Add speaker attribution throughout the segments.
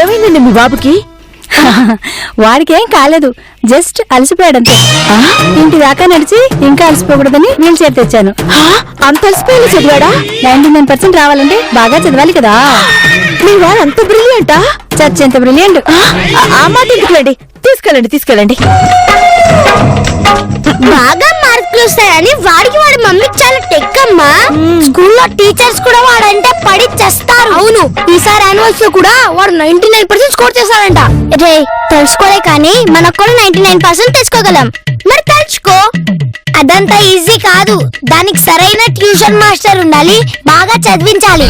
Speaker 1: ఏమైందండి మీ బాబుకి?
Speaker 2: వాడికేం కాలేదు, జస్ట్ అలసిపోయాడంతే. ఇంటి దాకా నడిచి ఇంకా అలసిపోకూడదని వీల్ చైర్ తెచ్చాను.
Speaker 1: అంత అలసిపోయి చదివాడా?
Speaker 2: 99% రావాలంటే బాగా చదవాలి కదా.
Speaker 1: మీ వాడు అంత బ్రిలియంటా?
Speaker 2: చచ్చేంత బ్రిలియంట్.
Speaker 1: ఆ మాట ఎందుకులేండి, తీసుకెళ్ళండి.
Speaker 3: బాగా మార్కులు వస్తాయని వాడికి వాడి మమ్మీ చాలా టెక్కమ్మా. స్కూల్లో టీచర్స్ కూడా వాడంటే పడి చేస్తారు. అవును, ఈసారి యాన్యువల్స్ లో కూడా వాడు 99% స్కోర్ చేశాడంట. రే తెలుసుకోలే కానీ మనకు కూడా 99% తీసుకోగలం. మరి తెలుసుకో. అదంతా ఈజీ కాదు, దానికి సరైన ట్యూషన్ మాస్టర్ ఉండాలి, బాగా చదివించాలి.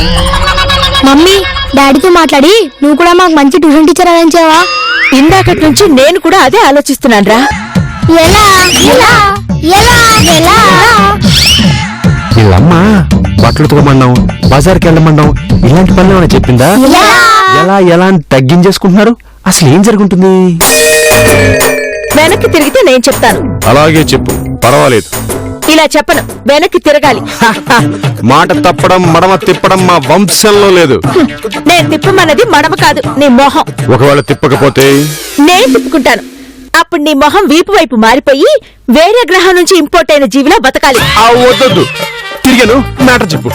Speaker 3: మమ్మీ డాడీతో మాట్లాడి నువ్వు కూడా మాకు మంచి ట్యూషన్ టీచర్ అరేంచావా?
Speaker 1: ఇందాకటి నుంచి నేను కూడా అదే ఆలోచిస్తున్నాను రా.
Speaker 3: ఎలా ఎలా ఎలా ఎలా
Speaker 4: వీళ్ళమ్మ బట్టలు తోమన్నాం, బజార్కి వెళ్ళమన్నాం, ఇలాంటి పనులు ఏమైనా చెప్పిందా? ఎలా ఎలా అని తగ్గించేసుకుంటున్నారు? అసలు ఏం జరుగుతుంది?
Speaker 1: వెనక్కి తిరిగితే నేను చెప్తాను.
Speaker 4: అలాగే చెప్పు, పర్వాలేదు.
Speaker 1: ఇలా చెప్పను, వెనక్కి తిరగాలి.
Speaker 4: మాట తప్పడం మడమ తిప్పడం మా వంశంలో లేదు.
Speaker 1: నేను తిప్పమన్నది మడమ కాదు, నీ మొహం.
Speaker 4: ఒకవేళ తిప్పకపోతే
Speaker 1: నేను తిప్పుకుంటాను. అప్పుడు నీ మొహం వీపు వైపు మారిపోయి వేరే గ్రహం నుంచి ఇంపోర్ట్ అయిన జీవిలా బతకాలి.
Speaker 4: వద్దొద్దు, తిరిగాను. మ్యాటర్ చెప్పు.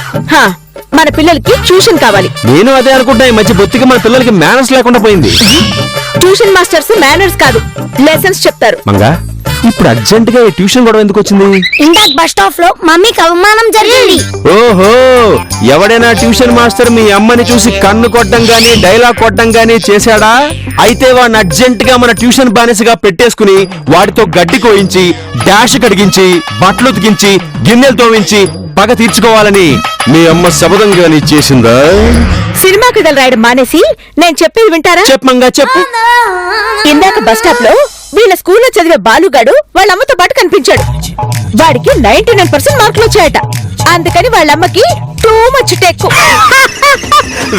Speaker 1: మన పిల్లలకి ట్యూషన్ కావాలి.
Speaker 4: నేను అదే అనుకుంటా. ఈ మధ్య బొత్తిగా మన పిల్లలకి మేనర్స్ లేకుండా పోయింది.
Speaker 1: ట్యూషన్ మాస్టర్స్ మేనర్స్ కాదు, లెసన్స్ చెప్తారు.
Speaker 4: మంగా, ఇప్పుడు అర్జెంట్ గా ఈ ట్యూషన్ గొడవ ఎందుకు వచ్చింది?
Speaker 3: ఇందాక బస్ స్టాప్ లో మమ్మీకి అవమానం జరిగింది.
Speaker 4: ఓహో, ఎవడైనా ట్యూషన్ మాస్టర్ మీ అమ్మని చూసి కన్ను కొట్టడం గానీ డైలాగ్ కొట్టడం గానీ చేశాడా? అయితే వాడిని అర్జెంట్ గా మన ట్యూషన్ బానిసగా పెట్టేసుకుని వాడితో గడ్డి కోయించి, డాష్ కడిగించి, బట్టలు ఉతికించి, గిన్నెలు తోమించి పగ తీర్చుకోవాలని మీ అమ్మ శబదం గానీ చేసిందా?
Speaker 1: సినిమా కథలు రాయడం మానేసి నేను చెప్పేది వింటారా?
Speaker 4: చెప్పమంగా చెప్పు.
Speaker 1: ఇందాక బస్ స్టాప్ లో వీళ్ళ స్కూల్లో చదివే బాలుగాడు వాళ్ళ అమ్మతో పాటు కనిపించాడు. వాడికి 99% మార్కులు వచ్చాయట. అందుకని వాళ్ళమ్మకి టూ మచ్ టెక్కు.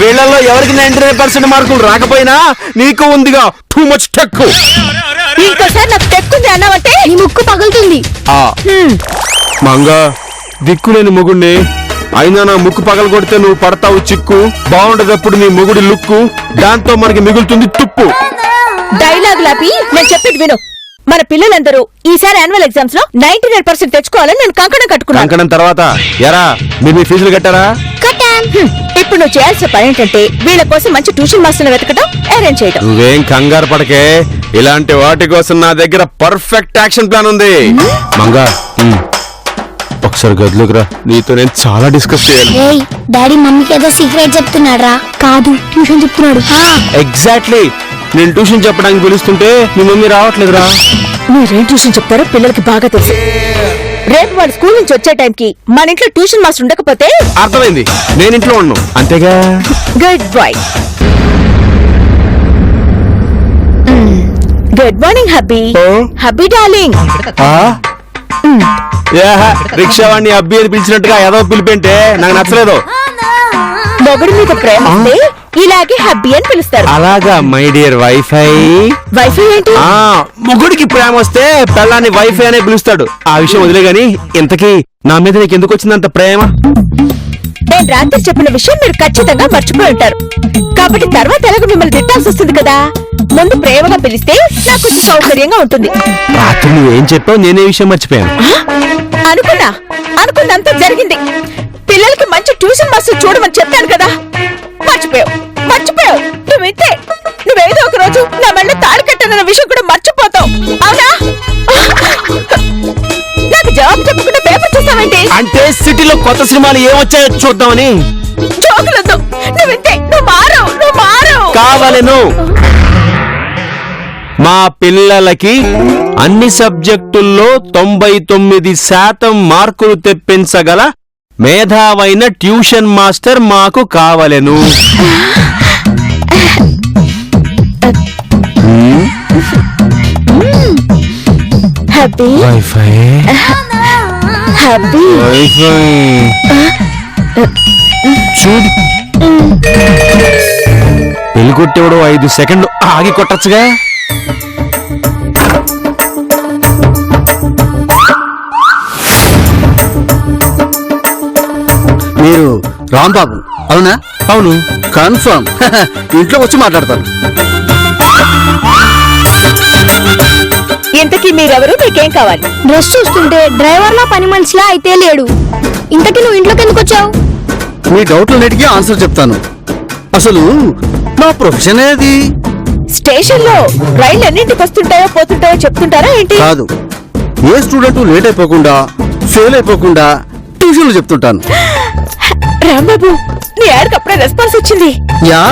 Speaker 4: వీళ్ళల్లో ఎవరికి 99% మార్కులు రాకపోయినా నీకు ఉందిగా టూ మచ్ టెక్కు.
Speaker 1: ఇంకోసారి నాకు టెక్కుంది అన్నావంటే
Speaker 3: నీ ముక్కు పగులుతుంది.
Speaker 4: మంగా, దిక్కులేని మొగుడిని అయినా నా ముక్కు పగలు కొడితే నువ్వు పడతావు చిక్కు. బాగుండదప్పుడు నీ మొగుడి లుక్కు, దాంతో మనకి మిగులుతుంది తుప్పు.
Speaker 1: డైలాగ్ లాపి నేను చెప్పేది విను. మన పిల్లలందరూ ఈసారి యాన్యువల్ ఎగ్జామ్స్ లో 99% తెచ్చుకోవాలని నేను కంకణం కట్టుకున్నాను.
Speaker 4: కంకణం తర్వాత ఎరా మీరు మీ ఫీజులు కట్టారా?
Speaker 1: ఇప్పుడు నువ్వు చేయాల్సిన పని ఏంటంటే వీళ్ళ కోసం మంచి ట్యూషన్ మాస్టర్ వెతకడం, అరేంజ్ చేయడం.
Speaker 4: నువ్వేం కంగారు పడకే, ఇలాంటి వాటి కోసం నా దగ్గర పర్ఫెక్ట్ యాక్షన్ ప్లాన్ ఉంది. మంగా, ఒకసారి గదిలోకి రా, నీతో నేను చాలా డిస్కస్ చేయాలి.
Speaker 3: డాడీ మమ్మీకి ఏదో సీక్రెట్ చెప్తున్నాడు రా. కాదు, ట్యూషన్ చెప్తున్నాడు.
Speaker 4: ఎగ్జాక్ట్లీ, నేను ట్యూషన్ చెప్పడానికి పిలుస్తుంటే మీ మమ్మీ రావట్లేదురా.
Speaker 1: మీరేం ట్యూషన్ చెప్తారో పిల్లలకి బాగా తెలుసు. రేపు వాడు స్కూల్ నుంచి వచ్చే టైంకి మన ఇంట్లో ట్యూషన్ మాస్టర్ ఉండకపోతే
Speaker 4: అర్థమైంది, నేను ఇంట్లో ఉన్నాను అంతేగా.
Speaker 1: Good boy. Good morning hubby. Hubby darling.
Speaker 4: Rickshaw వాడిని అబ్బి అని పిలిచినట్టుగా ఏదో పిలిపేంటే నాకు నచ్చలేదు.
Speaker 1: మొగుడి మీద ప్రేమ ఉంటే ఇలాగే హబ్బీ అని పిలుస్తారు.
Speaker 4: అలాగా మై డియర్ వైఫై.
Speaker 1: వైఫై ఏంటి?
Speaker 4: మొగుడికి ప్రేమ వస్తే పెళ్ళాన్ని వైఫై అనే పిలుస్తాడు. ఆ విషయం వదిలే గాని, ఇంతకీ నా మీద నీకు ఎందుకు వచ్చిందంత ప్రేమ?
Speaker 1: నేను రాత్రి చెప్పిన విషయం మీరు ఖచ్చితంగా మర్చిపోయి ఉంటారు. కాబట్టి తర్వాత ఎలాగో మిమ్మల్ని తిట్టాల్సి వస్తుంది కదా. ముందు ప్రేమగా పిలిస్తే నాకు కొంచెం సౌకర్యంగా ఉంటుంది.
Speaker 4: రాత్రి నువ్వేం చెప్పావు? నేనే విషయం మర్చిపోయాను.
Speaker 1: అనుకున్నంత జరిగింది. పిల్లలకి మంచి ట్యూషన్ మాస్టర్ చూడమని చెప్పాను కదా, మర్చిపోయావు. నువ్వింతే, నువ్వేదో ఒక రోజు నా మెళ్ళ తాళి కట్టానన్న విషయం కూడా మర్చిపోతావు, అవునా? నాకు జవాబు చెప్పకుండా పేపర్ చూస్తావేంటి?
Speaker 4: అంటే సిటీలో కొత్త సినిమాలు ఏమొచ్చాయో చూద్దామని.
Speaker 1: జోకులొద్దు, నువ్వింతే, నువ్వు మారు
Speaker 4: కావాలను. మా పిల్లలకి అన్ని సబ్జెక్టుల్లో 99% మార్కులు తెప్పించగల మేధావైన ట్యూషన్ మాస్టర్ మాకు కావలెను.
Speaker 1: Happy
Speaker 4: wifi. చూడు, పెళ్లి కొట్టేవాడు 5 సెకండ్లు ఆగి కొట్టచ్చుగా.
Speaker 5: మీరు రాంబాబు అవునా?
Speaker 4: అవును.
Speaker 5: కన్ఫర్మ్. ఇంట్లో వచ్చి మాట్లాడతాను.
Speaker 1: ఇంతకీ మీరెవరు, మీకేం కావాలి?
Speaker 3: డ్రెస్ చూస్తుంటే డ్రైవర్ లా పని మనిషిలా అయితే లేడు. ఇంతకీ నువ్వు ఇంట్లోకి ఎందుకు వచ్చావు?
Speaker 5: మీ డౌట్లన్నిటికీ ఆన్సర్ చెప్తాను. అసలు నా ప్రొఫెషన్ ఏది?
Speaker 1: స్టేషన్ లో రైళ్లు ఎన్నింటికి వస్తుంటాయో పోతుంటాయో చెప్తుంటారా ఏంటి?
Speaker 5: కాదు, ఏ స్టూడెంట్ లేట్ అయిపోకుండా ఫెయిల్ అయిపోకుండా ట్యూషన్లు చెప్తుంటాను.
Speaker 1: రాంబాబు, నీ యాడ్కి అప్పుడే రెస్పాన్స్ వచ్చింది.
Speaker 5: యా,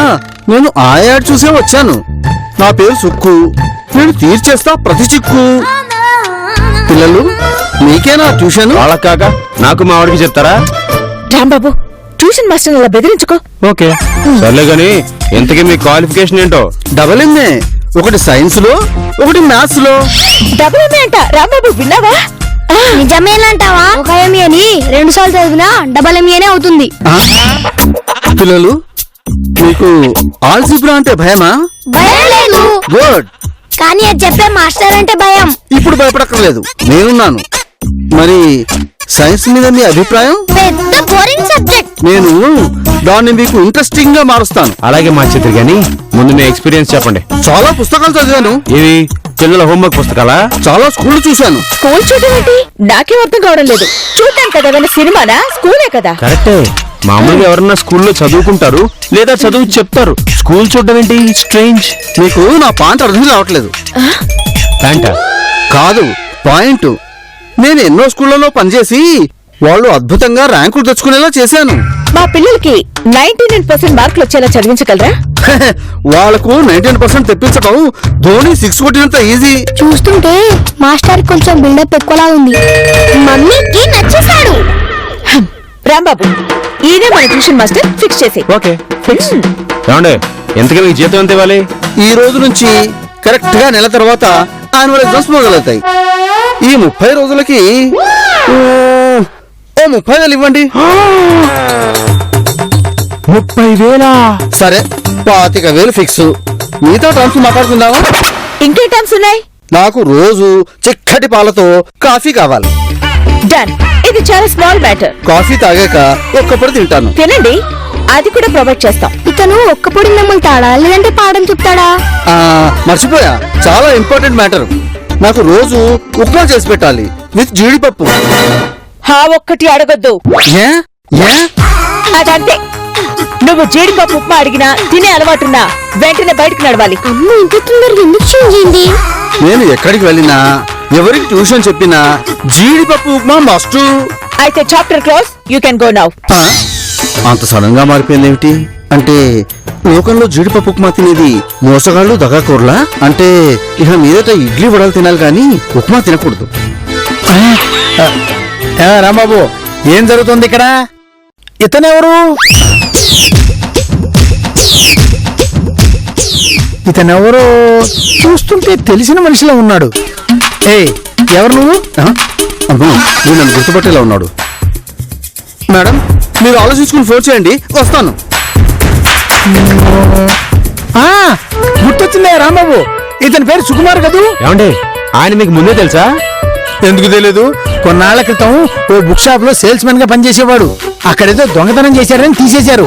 Speaker 5: నేను ఆ యాడ్ చూసే వచ్చాను. నా పేరు సుక్కు, నేను తీర్చేస్తా ప్రతి చిక్కు. పిల్లలు, మీకేనా ట్యూషన్?
Speaker 4: వాళ్ళకి కాక నాకు మా వాడికి చెప్తారా?
Speaker 1: రాంబాబు, ట్యూషన్ మాస్టర్ అలా బెదిరించుకో.
Speaker 4: ఓకే సర్లే గాని ఇంతకీ మీ క్వాలిఫికేషన్ ఏంటో?
Speaker 5: డబల్ ఎంఏ, ఒకటి సైన్స్ లో ఒకటి మ్యాథ్స్ లో.
Speaker 1: డబుల్ ఎంఏ అంట. రాంబాబు, విన్నావా?
Speaker 3: నిజమేనంటావా? ఒక ఎంఏ అని 2 సార్లు చదివినా డబల్ ఎంఏనే అవుతుంది.
Speaker 5: ఆ? పిల్లలు, మీకు ఆల్జీబ్రా అంటే భయమా?
Speaker 3: భయం లేదు,
Speaker 5: గుడ్.
Speaker 3: కానీ అది చెప్పే మాస్టర్ అంటే భయం.
Speaker 5: ఇప్పుడు భయపడక్కర్లేదు, నేనున్నాను. మరి సైన్స్ మీద మీ అభిప్రాయం?
Speaker 3: పెద్ద బోరింగ్ సబ్జెక్ట్.
Speaker 5: నేను దాన్ని మీకు ఇంట్రెస్టింగ్ గా మారుస్తాను.
Speaker 4: అలాగే మార్చేద్దరు గాని ముందు మీ ఎక్స్పీరియన్స్ చెప్పండి.
Speaker 5: చాలా పుస్తకాలు చదివాను.
Speaker 4: ఇవి పిల్లల హోంవర్క్ పుస్తకాలా?
Speaker 5: చాలా స్కూల్ చూశాను.
Speaker 1: స్కూల్ చూడడం ఏంటి? నాకేం అర్థం కావడం లేదు. చూడటాను కదా, ఏమైనా సినిమానా? స్కూలే కదా.
Speaker 4: కరెక్టే. మామూలుగా ఎవరన్నా స్కూల్లో చదువుకుంటారు లేదా చదువు చెప్తారు. స్కూల్ చూడడం ఏంటి? స్ట్రేంజ్.
Speaker 5: మీకు నా పాయింట్ అర్థం కావట్లేదు.
Speaker 4: ప్యాంటా?
Speaker 5: కాదు, పాయింట్. నేను ఎన్నో స్కూళ్లలో పనిచేసి వాళ్ళు అద్భుతంగా ర్యాంకులు తెచ్చుకునేలా చేశాను.
Speaker 1: మా పిల్లలకి 99% మార్కులు వచ్చేలా చదివించగలరా?
Speaker 5: వాళ్లకు 99% తెప్పించడం ధోని 6 కొట్టినంత ఈజీ.
Speaker 3: చూస్తుంటే మాస్టర్ కొంచెం బిల్డప్ ఎక్కువలా ఉంది. మమ్మీకి నచ్చేసాడు.
Speaker 1: రాంబాబు, ఈయనే మన ట్యూషన్ మాస్టర్. ఫిక్స్ చేసి.
Speaker 4: Okay fix. ఏమండి, ఎంతకీ మీకు జీతం ఎంత ఇవ్వాలి?
Speaker 5: ఈ రోజు నుంచి కరెక్ట్ గా నెల తర్వాత యాన్యువల్ ఎగ్జామ్స్ మొదలవుతాయి. ఈ 30 రోజులకి ఓ 30,000 ఇవ్వండి.
Speaker 4: 30,000?
Speaker 5: సరే, 25,000 ఫిక్స్. మీతో టర్మ్స్ మాట్లాడుకుందామా?
Speaker 1: ఇంకే టర్మ్స్ ఉన్నాయి?
Speaker 5: నాకు రోజు చిక్కటి పాలతో కాఫీ కావాలి.
Speaker 1: డన్. ఇది చాలా స్మాల్ మ్యాటర్.
Speaker 5: కాఫీ తాగాక ఒక్కప్పుడు తింటాను.
Speaker 1: తినండి, అది కూడా ప్రొవైడ్ చేస్తాం.
Speaker 3: ఇతను ఒక్కపొడి నమ్ముతాడా లేదంటే పాఠం చెప్తాడా?
Speaker 5: మర్చిపోయా, చాలా ఇంపార్టెంట్ మ్యాటర్. నాకు రోజు ఉప్మా చేసి పెట్టాలి విత్ జీడిపప్పు.
Speaker 1: హా ఒక్కటి అడగొద్దు.
Speaker 5: ఏ ఏ
Speaker 1: అదంతే. నువ్వు జీడిపప్పు ఉప్మా అడిగినా తినే అలవాటున్నా వెంటనే బయటకు నడవాలి.
Speaker 3: అమ్మ ఇంత తొందరగా ఎందుకు చేంజ్ అయింది?
Speaker 5: నేను ఎక్కడికి వెళ్ళినా ఎవరికి ట్యూషన్ చెప్పినా జీడిపప్పు ఉప్మా మస్ట్.
Speaker 1: అయితే chapter close. You can go now.
Speaker 5: అంత సడన్ గా మారిపోయింది ఏమిటి? అంటే లోకంలో జీడిపప్పు ఉప్మా తినేది మోసగాళ్ళు దగాకూరలా? అంటే ఇక మీదట ఇడ్లీ వడలు తినాలి కానీ ఉప్మా తినకూడదు.
Speaker 6: రాంబాబు, ఏం జరుగుతుంది ఇక్కడ? ఇతనెవరు? ఇతనెవరు? చూస్తుంటే తెలిసిన మనిషిలో ఉన్నాడు. ఏయ్, ఎవరు నువ్వు?
Speaker 5: అమ్మో, నువ్వు నన్ను గుర్తుపట్టేలా ఉన్నాడు. మేడం, మీరు ఆలోచించుకుని ఫోన్ చేయండి, వస్తాను.
Speaker 6: గుర్తొచ్చిందే రాంబాబు, ఇతని పేరు సుకుమార్ కదూ?
Speaker 4: ఏమండి, ఆయన మీకు ముందే తెలుసా?
Speaker 6: ఎందుకు తెలియదు? కొన్నాళ్ల క్రితం ఓ బుక్ షాప్ లో సేల్స్ మెన్ గా పనిచేసేవాడు. అక్కడేదో దొంగతనం చేశారని తీసేశారు.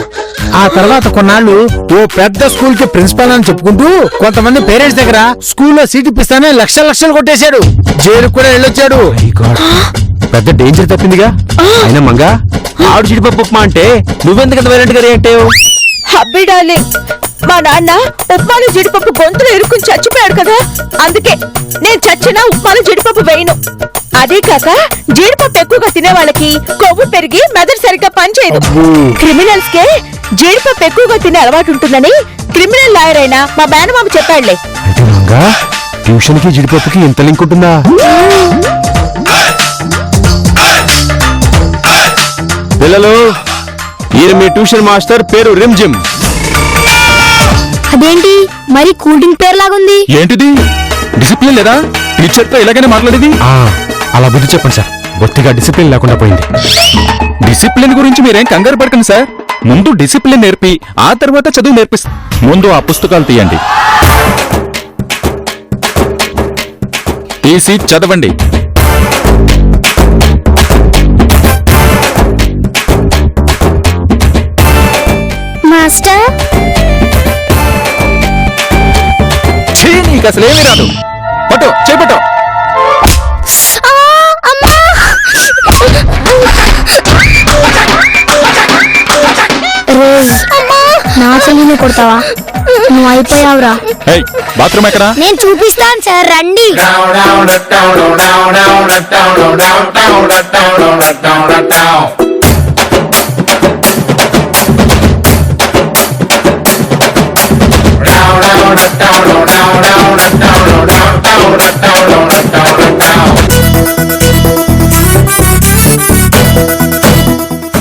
Speaker 6: ఆ తర్వాత కొన్నాళ్ళు ఓ పెద్ద స్కూల్ కి ప్రిన్సిపాల్ అని చెప్పుకుంటూ కొంతమంది పేరెంట్స్ దగ్గర స్కూల్లో సీట్ ఇప్పిస్తానే లక్షలు కొట్టేశాడు. జైలుకు కూడా వెళ్ళొచ్చాడు.
Speaker 4: పెద్ద డేంజర్ తప్పిందిగా. అయినా మంగా, ఆడు జీడిపప్పు ఉప్మా అంటే నువ్వెందుకంత వైలెంట్ గా రియాక్ట్ అయ్యావు?
Speaker 1: హబ్బీ డార్లింగ్, మా నాన్న ఉప్మాలో జీడిపప్పు గొంతులో ఇరుక్కుని చచ్చిపోయాడు కదా, అందుకే నేను చచ్చినా ఉప్మాలో జీడిపప్పు వేయను. అదే కాక జీడిపప్పు ఎక్కువగా తినే వాళ్ళకి కొవ్వు పెరిగి మెదడు సరిగ్గా పనిచేయదు. క్రిమినల్స్ కే జీడిపప్పు ఎక్కువగా తినే అలవాటు ఉంటుందని క్రిమినల్ లాయర్ అయినా మా మేనమామ చెప్పాడులే.
Speaker 4: అంటే మంగా, ట్యూషన్ కి జీడిపప్పుకి ఎంత లింక్ ఉంటుందా? పిల్లలు, ఈయన మీ ట్యూషన్ మాస్టర్, పేరు రిమ్జిమ్.
Speaker 3: అదేంటి మరి కూల్ డ్రింక్ పేరు లాగుంది?
Speaker 4: ఏంటిది? డిసిప్లిన్ లేదా? టీచర్ తో ఇలాగనే మాట్లాడేది? అలా బుద్ధి చెప్పండి సార్, బొత్తిగా డిసిప్లిన్ లేకుండా పోయింది. డిసిప్లిన్ గురించి మీరేం కంగారు పడకండి సార్. ముందు డిసిప్లిన్ నేర్పి ఆ తర్వాత చదువు నేర్పిస్తా. ముందు ఆ పుస్తకాలు తీయండి, తీసి చదవండి.
Speaker 3: మా మాస్టర్
Speaker 4: ఛీ, నీకు అసలు ఏమీ రాదు. పట్టు చేపట్టు.
Speaker 3: అమ్మా నా చెల్లిని కొడతావా? నువ్వు అయిపోయావురా.
Speaker 4: బాత్రూమ్ ఎక్కడ?
Speaker 3: నేను చూపిస్తాను సార్, రండి.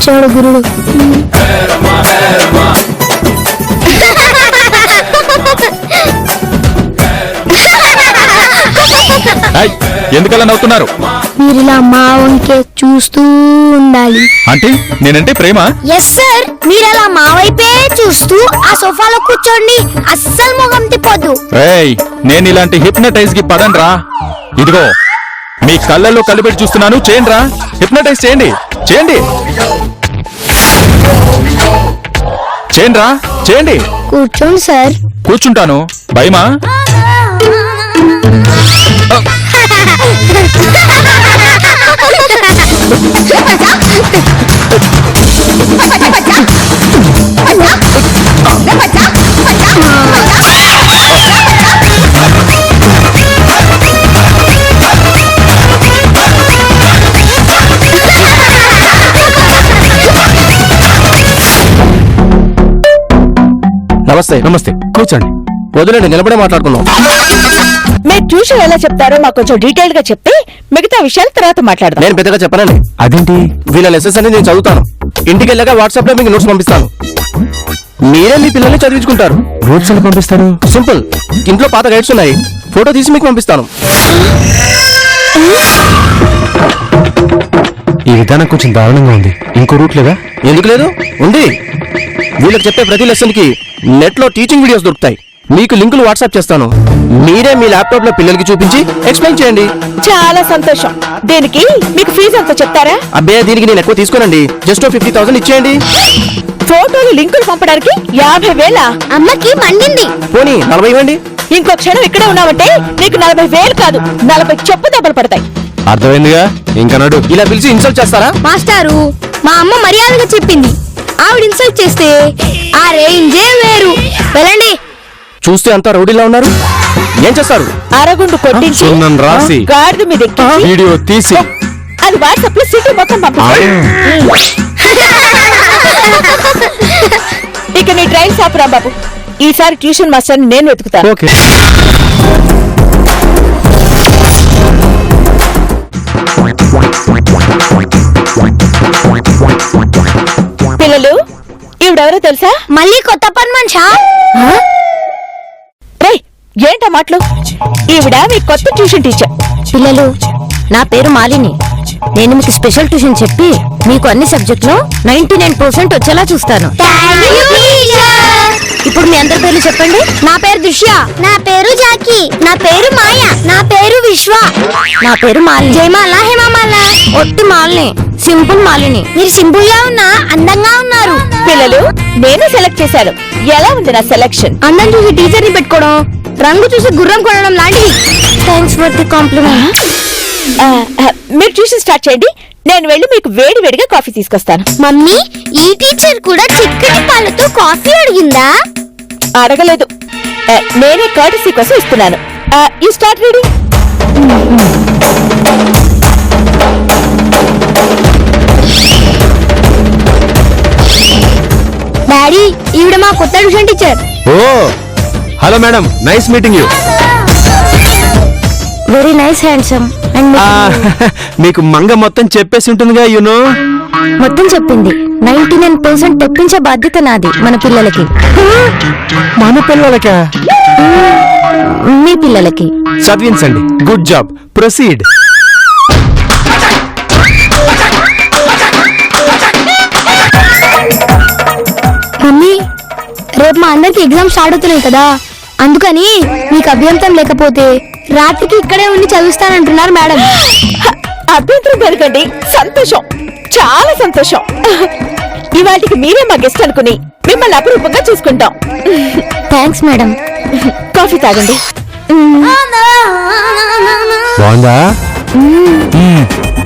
Speaker 3: చూడు గురుడు.
Speaker 4: ఎందుకలా నవ్వుతున్నారు?
Speaker 3: మీరు ఇలా మా వంకే చూస్తూ ఉండాలి.
Speaker 4: అంటే నేనంటే ప్రేమ?
Speaker 3: ఎస్ సార్, మీరు అలా మా వైపే చూస్తూ ఆ సోఫాలో కూర్చోండి, అస్సలు ముఖం తిప్పొద్దు.
Speaker 4: ఏయ్, నేను ఇలాంటి హిప్నటైజ్ కి పడనురా. ఇదిగో మీ కళ్ళల్లో కళ్ళు పెట్టి చూస్తున్నాను, చేయండి రా. హిప్నటైజ్ చేయండి, చేయండి, చేయండి రా, చేయండి.
Speaker 3: కూర్చోండి సార్.
Speaker 4: కూర్చుంటాను. భయమా?
Speaker 5: నమస్తే.
Speaker 4: నమస్తే, కూర్చోండి.
Speaker 5: వదిలేండి, నిలబడే మాట్లాడుకుందాం.
Speaker 1: మీరు ట్యూషన్ ఎలా చెప్తారో మాకు కొంచెం డీటెయిల్ గా చెప్తే మిగతా విషయాలు తర్వాత మాట్లాడదాం.
Speaker 5: నేను పెద్దగా చెప్పనండి.
Speaker 4: అదేంటి?
Speaker 5: వీళ్ళ లెసన్స్ అని నేను చదువుతాను. ఇంటికి వెళ్ళాక వాట్సాప్ లో మీకు నోట్స్ పంపిస్తాను. మీరే మీ పిల్లల్ని చదివించుకుంటారు.
Speaker 4: రూట్స్ ఎలా పంపిస్తారు?
Speaker 5: సింపుల్. ఇంట్లో పాత గైడ్స్ ఉన్నాయి, ఫోటో తీసి మీకు పంపిస్తాను.
Speaker 4: ఈ విధానం కొంచెం దారుణంగా ఉంది. ఇంకో రూట్ లేదా?
Speaker 5: ఎందుకు లేదు, ఉంది. వీళ్ళకి చెప్పే ప్రతి లెసన్ కి నెట్ లో టీచింగ్ వీడియోస్ దొరుకుతాయి. మీకు లింకులు వాట్సాప్ చేస్తాను. మీరే మీ ల్యాప్టాప్ లో పిల్లలకి చూపించి ఎక్స్ప్లెయిన్ చేయండి.
Speaker 1: చాలా సంతోషం. దీనికి మీకు ఫీజు అంత చెప్తారా?
Speaker 5: అబ్బే, దీనికి నేను ఎక్కువ తీసుకోనండి. జస్ట్ 50,000 ఇచ్చేయండి.
Speaker 1: ఫోటోలు లింకులు పంపడానికి 50,000?
Speaker 3: అమ్మకి మండింది.
Speaker 5: పోనీ 40 ఇవ్వండి.
Speaker 1: ఇంకో క్షణం ఇక్కడే ఉన్నావంటే నీకు 40,000 కాదు 40 చెప్పు దెబ్బలు పడతాయి.
Speaker 4: అర్థమైందిగా, ఇంకా నడు.
Speaker 5: ఇలా పిలిచి ఇన్సల్ట్ చేస్తారా?
Speaker 3: మాస్టారు, మా అమ్మ మర్యాదగా చెప్పింది, ఆవిడ ఇన్సల్ట్ చేస్తే ఆ రేంజే వేరు. వెళ్ళండి.
Speaker 5: చూస్తే అంతా రౌడీలా ఉన్నారు. ఏం చేస్తారు?
Speaker 1: అరగుండు కొట్టించి
Speaker 4: సున్నం రాసి
Speaker 1: గాడిద మీద ఎక్కించి
Speaker 4: వీడియో తీసి
Speaker 1: అది వాట్సాప్ లో సిటీ మొత్తం పంపిస్తాయి. ఇక నీ ట్రైన్ సాపురా బాబు. ఈసారి ట్యూషన్ మాస్టర్ నేను వెతుకుతాను.
Speaker 4: ఓకే.
Speaker 1: పిల్లలు, ఈవిడెవరో తెలుసా?
Speaker 3: మళ్ళీ కొత్త పని మనిషా?
Speaker 1: రేయ్, ఏంటా మాటలు? ఈవిడ మీ కొత్త ట్యూషన్ టీచర్.
Speaker 2: పిల్లలు, నా పేరు మాలిని. నేను మీకు స్పెషల్ ట్యూషన్ చెప్పి మీకు అన్ని సబ్జెక్టులో 99% వచ్చేలా చూస్తాను. ఇప్పుడు మీ అందరి పేర్లు చెప్పండి.
Speaker 3: నా పేరు దృశ్య. నా పేరు జాకి. నా పేరు మాయ. నా పేరు విశ్వ.
Speaker 2: నా పేరు మాలిని.
Speaker 3: జయమాల, హేమమాల.
Speaker 2: ఒట్టి మాలిని, సింపుల్ మాలిని.
Speaker 3: మీరు సింపుల్ గా ఉన్నా అందంగా ఉన్నారు.
Speaker 1: పిల్లలు, నేను సెలెక్ట్ చేశాను. ఎలా ఉంది నా సెలెక్షన్?
Speaker 3: అందం చూసి టీచర్ ని పెట్టుకోవడం, రంగు చూసి గుర్రం కొనడం లాంటివి.
Speaker 2: Thanks for the compliment.
Speaker 1: మీరు ట్యూషన్ స్టార్ట్ చేయండి, నేను వెళ్ళి మీకు వేడి వేడిగా కాఫీ తీసుకొస్తాను.
Speaker 3: మమ్మీ, ఈ టీచర్ కూడా చిక్కటి పాలతో కాఫీ అడిగిందా?
Speaker 1: అడగలేదు, నేనే కర్టసీ కోసం ఇస్తున్నాను. You start reading.
Speaker 3: డాడీ, ఈవిడ మా కొత్త tuition teacher.
Speaker 4: Oh, hello madam, nice meeting you.
Speaker 2: Very nice, handsome and
Speaker 4: మీకు మంగ మొత్తం చెప్పేసి ఉంటుందిగా, యూనో.
Speaker 2: మొత్తం చెప్పింది. 99% తెప్పించే బాధ్యత నాది మన పిల్లలకి.
Speaker 4: మన పిల్లలకా?
Speaker 2: మీ పిల్లలకి
Speaker 4: చదివించండి. Good job, proceed.
Speaker 3: మమ్మీ, రేపు మా అందరికి ఎగ్జామ్ స్టార్ట్ అవుతున్నాయి కదా, అందుకని మీకు అభ్యంతరం లేకపోతే రాత్రికి ఇక్కడే ఉండి చదివిస్తానంటున్నారు మేడం.
Speaker 1: అభ్యంతరం పెరగండి. సంతోషం, చాలా సంతోషం. ఇవాటికి మీరే మా గెస్ట్ అనుకుని మిమ్మల్ని అపురూపంగా చూసుకుంటాం.
Speaker 3: Thanks madam.
Speaker 1: కాఫీ తాగండి.
Speaker 4: బాగుందా?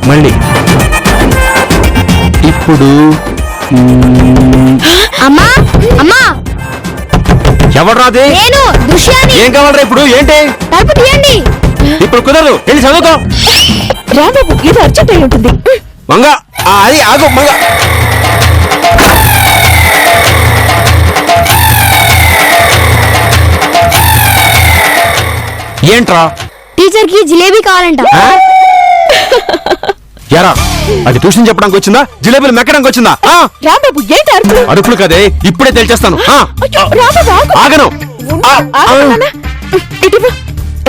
Speaker 4: మళ్ళీ ఇప్పుడు
Speaker 3: అమ్మా అమ్మా
Speaker 4: ఎవడ్రాది?
Speaker 3: నేను దుష్యాని.
Speaker 4: ఏం కావాలరా ఇప్పుడు? ఏంటి?
Speaker 3: తలుపు తీయండి.
Speaker 4: ఇప్పుడు కుదరదు, వెళ్ళి చదువుకో.
Speaker 1: రాబాబు ఇది అర్జెంట్ అయి ఉంటుంది.
Speaker 4: మంగ అది ఆగు మంగ. ఏంట్రా?
Speaker 3: టీచర్ కి జిలేబీ కావాలంట.
Speaker 4: ఎరా అది ట్యూషన్ చెప్పడానికి వచ్చిందా, జిలేబీలు మెక్కడానికి వచ్చిందా?
Speaker 1: రాబాబు ఏంటి అరుపులు?
Speaker 4: అరుపులు కదే, ఇప్పుడే తెలిచేస్తాను.
Speaker 1: అయ్యో, రాబాబు ఆగు.
Speaker 4: ఆగను.
Speaker 1: ఆగు నాన్న. ఇటు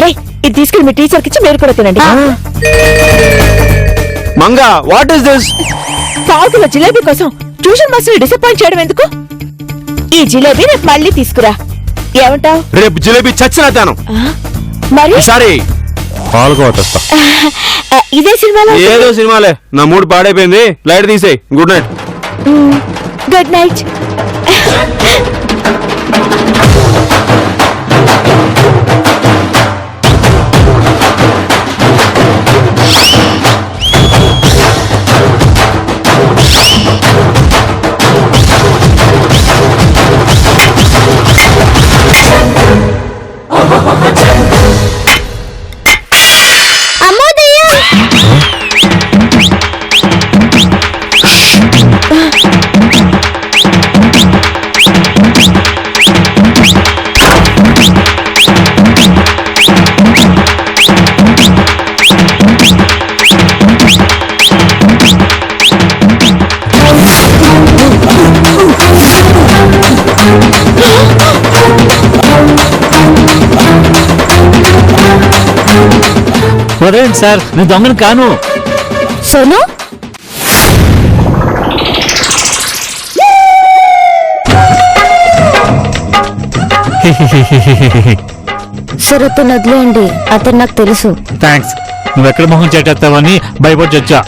Speaker 1: రేయ్, ఇది తీసుకెళ్ళి మీ టీచర్కి ఇచ్చి మీరు కూడా తినండి.
Speaker 4: Manga what is this?
Speaker 1: పావుకిలో జిలేబీ కోసం ట్యూషన్ మాస్టర్ డిసప్పాయింట్ చేయడం ఎందుకు? ఈ జిలేబీ రేపు మళ్ళీ తీసుకురా. ఏమంటావ్?
Speaker 4: రేపు జిలేబీ చచ్చిన తాను.
Speaker 1: మరి
Speaker 4: ఈసారి పాల్గొట్టేస్తా.
Speaker 1: ఇదే సినిమాలో
Speaker 4: ఏదో సినిమాలే, నా మూడు పాడైపోయింది. లైట్ తీసేయ్. Good night.
Speaker 1: Good night.
Speaker 3: అమ్మో దయ్యం.
Speaker 6: వదండి సార్, నేను దొంగను కాను.
Speaker 3: సోను సరత్తు వదిలేయండి, అతను నాకు తెలుసు.
Speaker 6: థ్యాంక్స్. నువ్వు ఎక్కడ మొహం చేటేస్తావని భయపడి వచ్చా.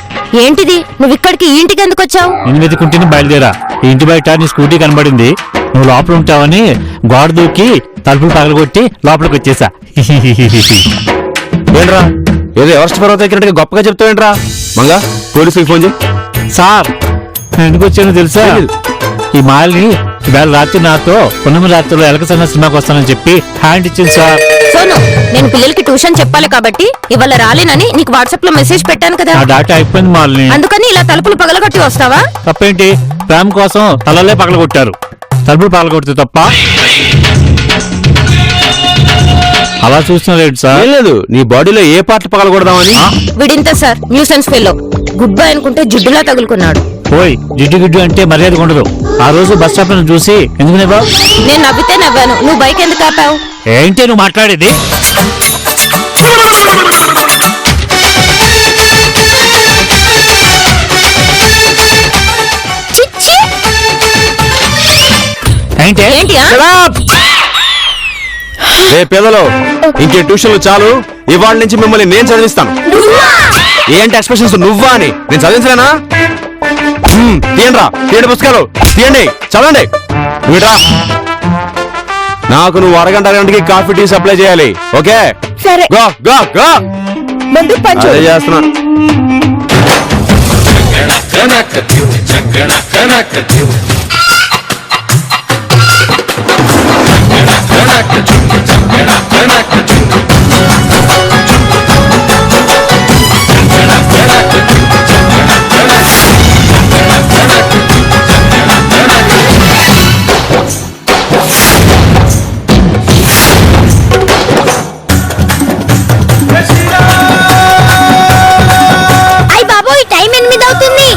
Speaker 3: ఏంటిది, నువ్వు ఇక్కడికి ఈ ఇంటికి ఎందుకు వచ్చావు?
Speaker 6: నేను వెతుకుంటేనే బయలుదేరా. ఈ ఇంటి బయట నీ స్కూటీ కనబడింది. నువ్వు లోపల ఉంటావని గోడ దూకి తలుపులు పగలగొట్టి లోపలికి వచ్చేసా.
Speaker 4: ఏంట్రా ఏదో ఎవరెస్ట్ పర్వతం ఎక్కినట్టుగా గొప్పగా చెప్తావేంట్రా? మంగ పోలీసులకు ఫోన్ చేయి.
Speaker 6: సార్, నేను ఎందుకు వచ్చానో తెలుసా? ఈ మాల్ని వేళ రాత్రి నాతో పున్నమి రాత్రిలో ఎలక సన్న సినిమాకి వస్తానని చెప్పి హ్యాండ్ ఇచ్చింది సార్.
Speaker 7: సోను, నేను పిల్లలకి ట్యూషన్ చెప్పాలి కాబట్టి ఇవాళ రాలేనని నీకు వాట్సాప్ లో మెసేజ్ పెట్టాను కదా.
Speaker 6: నా డాటా అయిపోయింది మాల్ని.
Speaker 7: అందుకని ఇలా తలుపులు పగలగొట్టి వస్తావా?
Speaker 6: తప్పేంటి? ప్రేమ కోసం తలలే పగలగొట్టారు, తలుపులు పగలగొడితే తప్ప? అలా చూస్తున్నారేంటి సార్?
Speaker 4: ఏం లేదు, నీ బాడీలో ఏ పార్ట్ పగలకూడదామని.
Speaker 7: విడింత sir, nuisance fellow. Good bye అనుకుంటే జిడ్డులా తగులుకున్నాడు.
Speaker 6: ఓయ్, జిడ్డు గిడ్డు అంటే మర్యాద ఉండదు. ఆ రోజు బస్ స్టాప్ లో చూసి ఎందుకు నవ్వావు?
Speaker 7: నేను నవ్వితే నవ్వాను, నువ్వు బైక్ ఎందుకు ఆపావు?
Speaker 6: ఏంటి నువ్వు మాట్లాడేది? ఏంటి?
Speaker 7: ఏంటి ఆ?
Speaker 4: రే పేదలో, ఇంకే ట్యూషన్లు చాలు. ఇవాళ నుంచి మిమ్మల్ని నేను చదివిస్తాను. ఏంటి ఎక్స్ప్రెషన్స్ నువ్వా అని? నేను చదివించలేనా? తీయండి రా, తీయండి పుస్తకాలు తీయండి, చదవండి. వీడ్రా, నాకు నువ్వు అరగంటకి కాఫీ టీ సప్లై చేయాలి. ఓకే?
Speaker 1: సరే,
Speaker 4: గో గో గో.
Speaker 1: ముందు పంచు.
Speaker 4: అదే చేస్తున్నా.
Speaker 3: అయ్ బాబోయ్, టైం 8 అవుతుంది.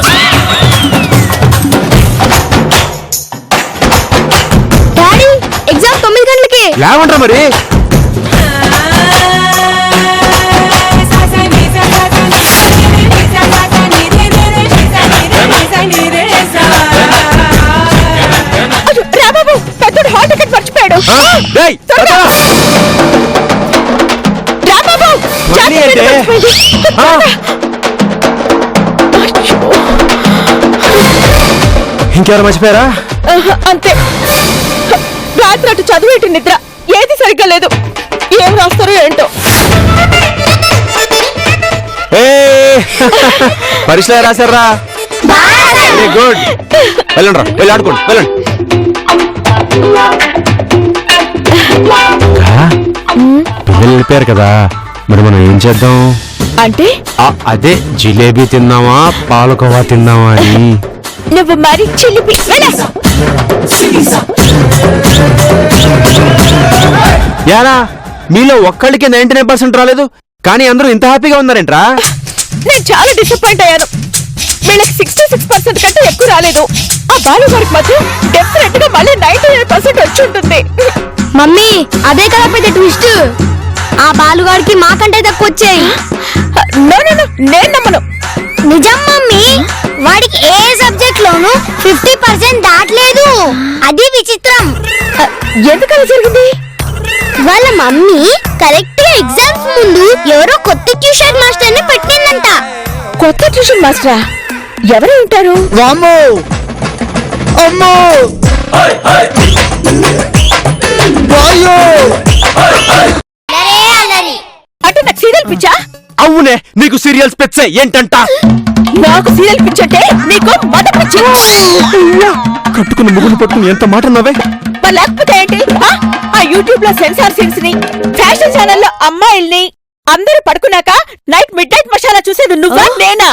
Speaker 3: డాడీ, ఎగ్జామ్ 9 గంటలకి.
Speaker 4: లేవంటారా మరి?
Speaker 1: అయ్యో, రాబాబు పెద్దోడు హాల్ టికెట్ మర్చిపోయాడు.
Speaker 4: డేయ్,
Speaker 1: త్వరగా. రాబాబు
Speaker 4: మళ్ళీ
Speaker 1: జాకెట్
Speaker 4: ఏంటి?
Speaker 1: మర్చిపోయింది. త్వరగా. అయ్యో.
Speaker 4: ఇంకెవరు మర్చిపోయారా?
Speaker 1: అంతే. రాత్రి అటు చదివేటి నిద్ర ఏది సరిగ్గా లేదు. ఏం రాస్తారో ఏంటో.
Speaker 4: పరీక్షలు రాశారా? Very good. వెళ్ళండి రా, వెళ్ళి ఆడుకోండి, వెళ్ళండి. పిల్లలు వెళ్ళిపోయారు కదా, మరి మనం ఏం చేద్దాం?
Speaker 1: అంటే
Speaker 4: అదే జిలేబీ తిందామా పాలకోవా తిందామా అని.
Speaker 1: నువ్వు మరి చిలిపి.
Speaker 4: యారా, మీలో ఒక్కళ్ళకి 99% రాలేదు, కానీ అందరూ ఇంత హ్యాపీగా ఉన్నారేంట్రా?
Speaker 1: నేను చాలా డిసప్పాయింట్ అయ్యాను. వీళ్ళకి 66% కంటే ఎక్కువ రాలేదు. ఆ బాలు గారికి మాత్రం డెఫినెట్ గా మళ్ళీ 99% వచ్చి ఉంటుంది.
Speaker 3: మమ్మీ అదే కదా పెద్ద ట్విస్ట్. ఆ బాలుగాడికి మాకంటే తక్కువ వచ్చాయి.
Speaker 1: నేను నమ్మను.
Speaker 3: నిజం మమ్మీ, వాడికి ఏ సబ్జెక్ట్ లోను 50% దాటలేదు. అది విచిత్రం.
Speaker 1: ఎందుకలా జరిగింది?
Speaker 3: వాళ్ళ మమ్మీ కరెక్ట్ గా ఎగ్జామ్స్ ముందు ఎవరో కొత్త ట్యూషన్ మాస్టర్ ని పెట్టిందంట.
Speaker 1: కొత్త ట్యూషన్ మాస్టరా? ఎవరు ఉంటారు?
Speaker 6: వామ్మో, అమ్మో, వాయ్యో.
Speaker 1: అంటే నాకు సీరియల్ పిచ్చా?
Speaker 4: అవునే, నీకు సీరియల్స్ పెచ్చే ఏంటంట?
Speaker 1: నాకు సీరియల్ పిచ్చంటే నీకు మత పిచ్చి.
Speaker 4: కట్టుకుని ముగ్గులు పట్టుకుని ఎంత మాట అన్నావే?
Speaker 1: మరి లేకపోతే ఏంటి? ఆ యూట్యూబ్ లో సెన్సార్ సీన్స్ ని, ఫ్యాషన్ ఛానల్లో అమ్మాయిల్ని, అందరూ పడుకున్నాక నైట్ మిడ్ నైట్ మసాలా చూసేది నువ్వా నేనా?